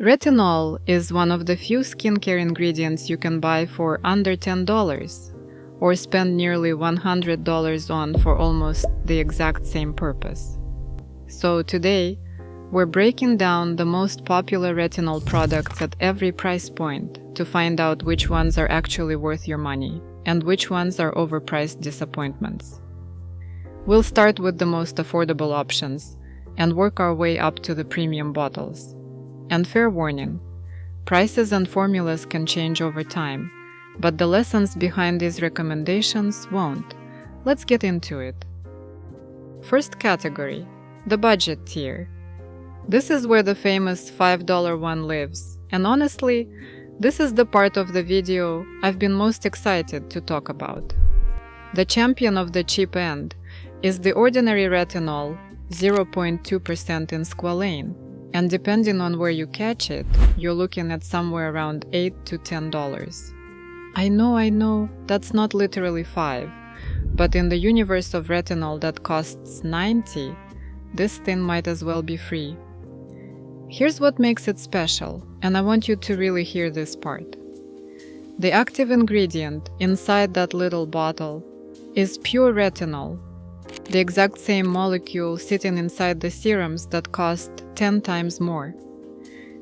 Retinol is one of the few skincare ingredients you can buy for under $10 or spend nearly $100 on for almost the exact same purpose. So today, we're breaking down the most popular retinol products at every price point to find out which ones are actually worth your money and which ones are overpriced disappointments. We'll start with the most affordable options and work our way up to the premium bottles. And fair warning, prices and formulas can change over time, but the lessons behind these recommendations won't. Let's get into it. First category, the budget tier. This is where the famous $5 one lives, and honestly, this is the part of the video I've been most excited to talk about. The champion of the cheap end is the ordinary retinol, 0.2% in squalane, and depending on where you catch it, you're looking at somewhere around $8 to $10. I know, that's not literally 5, but in the universe of retinol that costs $90, this thing might as well be free. Here's what makes it special, and I want you to really hear this part. The active ingredient inside that little bottle is pure retinol, the exact same molecule sitting inside the serums that cost 10 times more.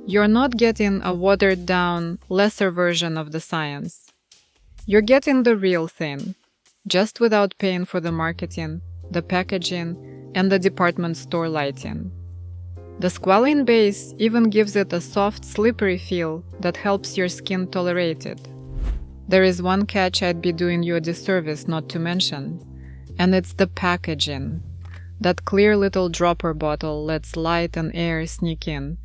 You're not getting a watered-down, lesser version of the science. You're getting the real thing, just without paying for the marketing, the packaging, and the department store lighting. The squalane base even gives it a soft, slippery feel that helps your skin tolerate it. There is one catch I'd be doing you a disservice not to mention, and it's the packaging. That clear little dropper bottle lets light and air sneak in,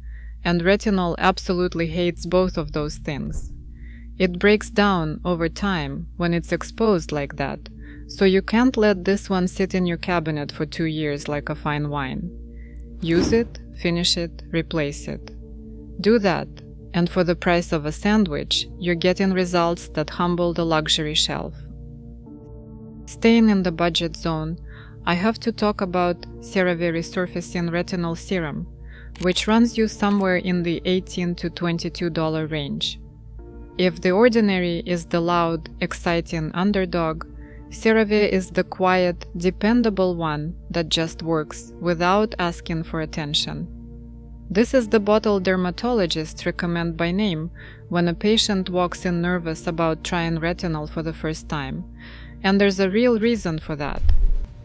and retinol absolutely hates both of those things. It breaks down over time when it's exposed like that, so you can't let this one sit in your cabinet for 2 years like a fine wine. Use it, finish it, replace it. Do that, and for the price of a sandwich, you're getting results that humble the luxury shelf. Staying in the budget zone, I have to talk about CeraVe Resurfacing Retinol Serum, which runs you somewhere in the $18 to $22 range. If the ordinary is the loud, exciting underdog, CeraVe is the quiet, dependable one that just works without asking for attention. This is the bottle dermatologists recommend by name when a patient walks in nervous about trying retinol for the first time. And there's a real reason for that.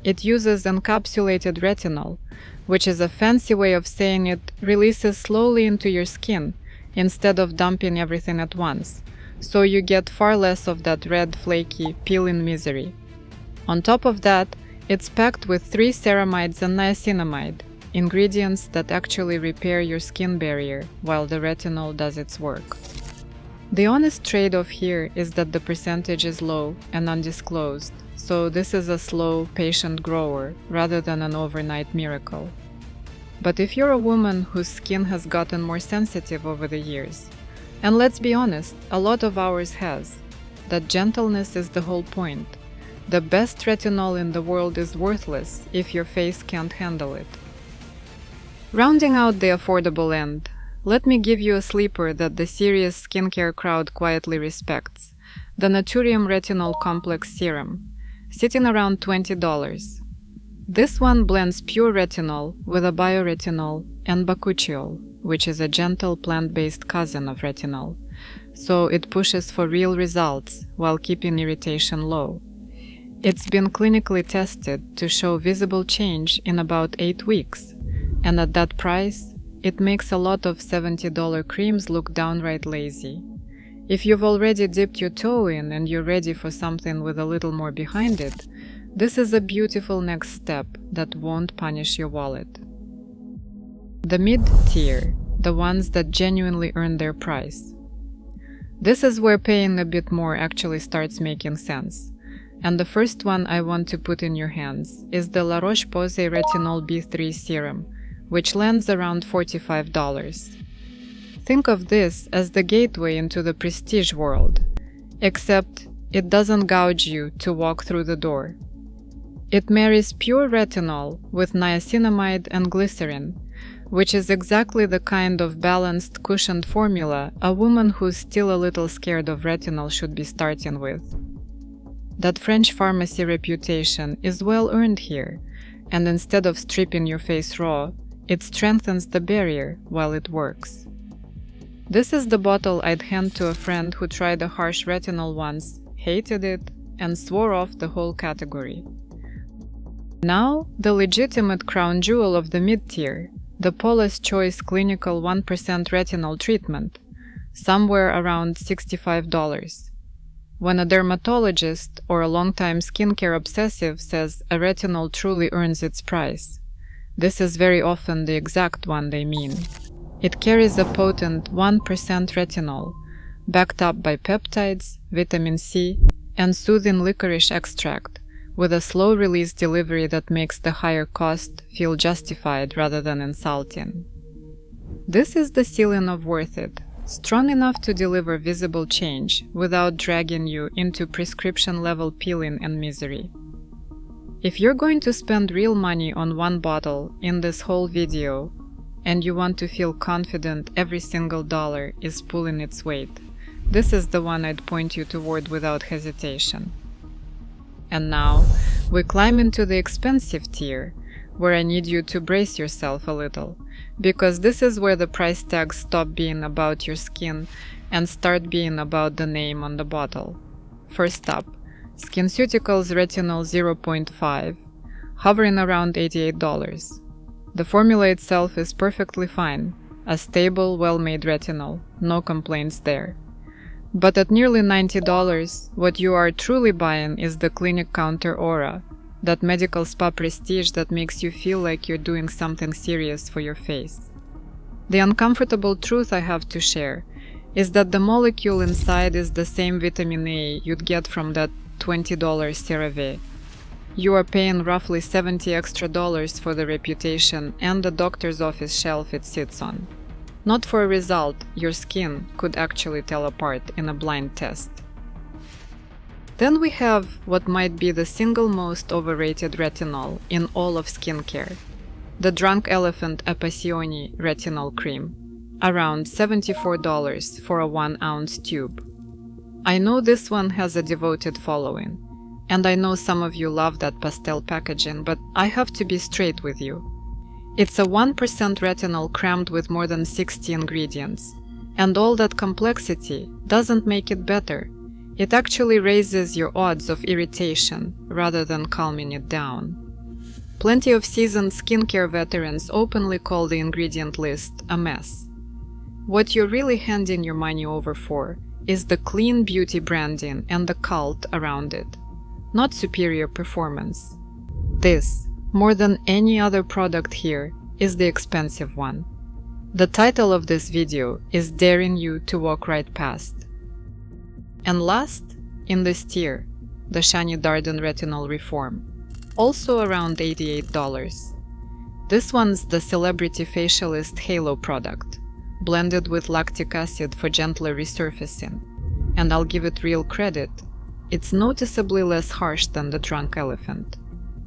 It uses encapsulated retinol, which is a fancy way of saying it releases slowly into your skin instead of dumping everything at once, so you get far less of that red, flaky, peeling misery. On top of that, it's packed with 3 ceramides and niacinamide, ingredients that actually repair your skin barrier while the retinol does its work. The honest trade-off here is that the percentage is low and undisclosed, so this is a slow, patient grower rather than an overnight miracle. But if you're a woman whose skin has gotten more sensitive over the years, and let's be honest, a lot of ours has, that gentleness is the whole point. The best retinol in the world is worthless if your face can't handle it. Rounding out the affordable end, let me give you a sleeper that the serious skincare crowd quietly respects, the Naturium Retinol Complex Serum, sitting around $20. This one blends pure retinol with a bioretinol and bakuchiol, which is a gentle plant-based cousin of retinol, so it pushes for real results while keeping irritation low. It's been clinically tested to show visible change in about 8 weeks, and at that price, it makes a lot of $70 creams look downright lazy. If you've already dipped your toe in and you're ready for something with a little more behind it, this is a beautiful next step that won't punish your wallet. The mid-tier, the ones that genuinely earn their price. This is where paying a bit more actually starts making sense. And the first one I want to put in your hands is the La Roche-Posay Retinol B3 Serum, which lands around $45. Think of this as the gateway into the prestige world, except it doesn't gouge you to walk through the door. It marries pure retinol with niacinamide and glycerin, which is exactly the kind of balanced, cushioned formula a woman who's still a little scared of retinol should be starting with. That French pharmacy reputation is well earned here, and instead of stripping your face raw, it strengthens the barrier while it works. This is the bottle I'd hand to a friend who tried a harsh retinol once, hated it, and swore off the whole category. Now, the legitimate crown jewel of the mid-tier, the Paula's Choice Clinical 1% Retinol Treatment, somewhere around $65. When a dermatologist or a longtime skincare obsessive says a retinol truly earns its price, this is very often the exact one they mean. It carries a potent 1% retinol, backed up by peptides, vitamin C, and soothing licorice extract, with a slow-release delivery that makes the higher cost feel justified rather than insulting. This is the ceiling of worth it, strong enough to deliver visible change without dragging you into prescription-level peeling and misery. If you're going to spend real money on one bottle in this whole video, and you want to feel confident every single dollar is pulling its weight, this is the one I'd point you toward without hesitation. And now, we climb into the expensive tier, where I need you to brace yourself a little, because this is where the price tags stop being about your skin and start being about the name on the bottle. First up, SkinCeuticals Retinol 0.5, hovering around $88. The formula itself is perfectly fine, a stable, well-made retinol, no complaints there. But at nearly $90, what you are truly buying is the clinic counter aura, that medical spa prestige that makes you feel like you're doing something serious for your face. The uncomfortable truth I have to share is that the molecule inside is the same vitamin A you'd get from that $20 CeraVe. You are paying roughly $70 extra for the reputation and the doctor's office shelf it sits on. Not for a result your skin could actually tell apart in a blind test. Then we have what might be the single most overrated retinol in all of skincare, the Drunk Elephant Appassioni Retinol Cream, around $74 for a 1-ounce tube. I know this one has a devoted following, and I know some of you love that pastel packaging, but I have to be straight with you. It's a 1% retinol crammed with more than 60 ingredients, and all that complexity doesn't make it better. It actually raises your odds of irritation rather than calming it down. Plenty of seasoned skincare veterans openly call the ingredient list a mess. What you're really handing your money over for is the clean beauty branding and the cult around it, not superior performance. This, more than any other product here, is the expensive one. The title of this video is daring you to walk right past. And last, in this tier, the Shani Darden Retinol Reform, also around $88. This one's the Celebrity Facialist Halo product, blended with lactic acid for gentler resurfacing, and I'll give it real credit, it's noticeably less harsh than the Drunk Elephant.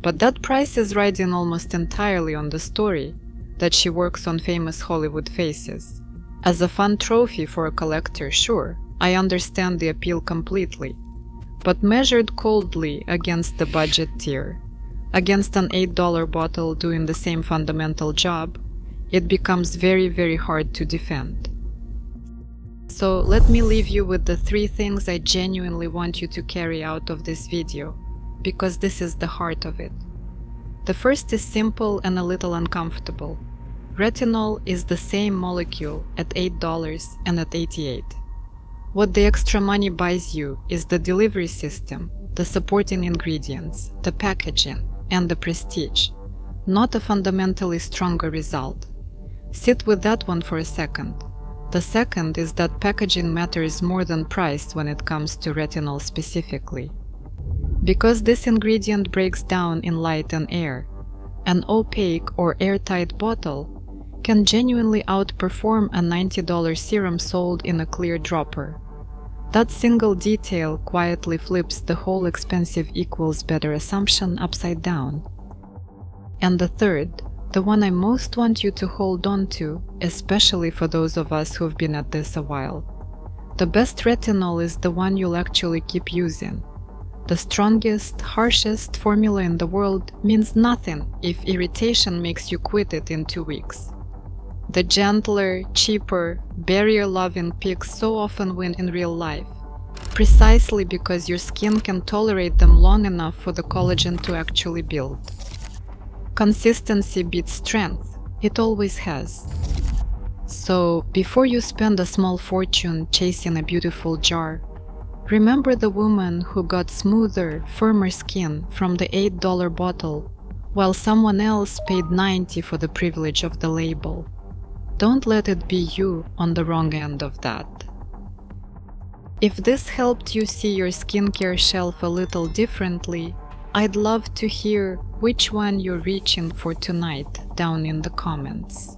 But that price is riding almost entirely on the story that she works on famous Hollywood faces. As a fun trophy for a collector, sure, I understand the appeal completely, but measured coldly against the budget tier, against an $8 bottle doing the same fundamental job, it becomes very, very hard to defend. So let me leave you with the 3 things I genuinely want you to carry out of this video, because this is the heart of it. The first is simple and a little uncomfortable. Retinol is the same molecule at $8 and at $88. What the extra money buys you is the delivery system, the supporting ingredients, the packaging, and the prestige, not a fundamentally stronger result. Sit with that one for a second. The second is that packaging matters more than price when it comes to retinol specifically. Because this ingredient breaks down in light and air, an opaque or airtight bottle can genuinely outperform a $90 serum sold in a clear dropper. That single detail quietly flips the whole expensive equals better assumption upside down. And the third, the one I most want you to hold on to, especially for those of us who've been at this a while. The best retinol is the one you'll actually keep using. The strongest, harshest formula in the world means nothing if irritation makes you quit it in 2 weeks. The gentler, cheaper, barrier-loving picks so often win in real life, precisely because your skin can tolerate them long enough for the collagen to actually build. Consistency beats strength. It always has. So, before you spend a small fortune chasing a beautiful jar, remember the woman who got smoother, firmer skin from the $8 bottle, while someone else paid $90 for the privilege of the label. Don't let it be you on the wrong end of that. If this helped you see your skincare shelf a little differently, I'd love to hear which one you're reaching for tonight down in the comments.